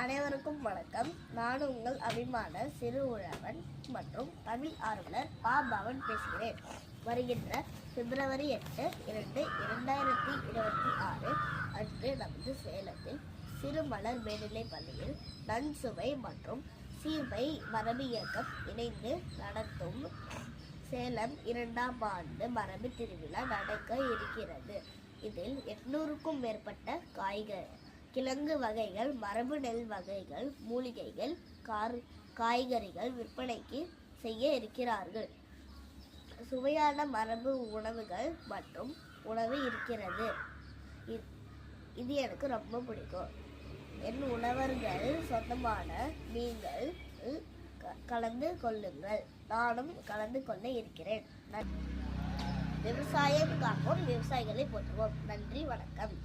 அனைவருக்கும் வணக்கம். நான் உங்கள் அபிமான சிறு உழவன் மற்றும் தமிழ் ஆர்வலர் பா பவன் பேசுகிறேன். வருகின்ற பிப்ரவரி 8, 2026 அன்று நமது சேலத்தில் சிறுமலர் மேல்நிலைப் பள்ளியில் நன்சுவை மற்றும் சீர்மை மரபு இயக்கம் இணைந்து நடத்தும் சேலம் 2ஆம் ஆண்டு மரபு திருவிழா நடக்க இருக்கிறது. இதில் 800க்கும் மேற்பட்ட கிழங்கு வகைகள், மரபு நெல் வகைகள், மூலிகைகள், காய்கறிகள் விற்பனைக்கு செய்ய இருக்கிறார்கள். சுவையான மரபு உணவுகள் மற்றும் உணவு இருக்கிறது. இது எனக்கு ரொம்ப பிடிக்கும். என் உணவர்கள் சொந்தமான நீங்கள் கலந்து கொள்ளுங்கள். நானும் கலந்து கொள்ள இருக்கிறேன். விவசாயம் காப்போம், விவசாயிகளை போற்றுவோம். நன்றி, வணக்கம்.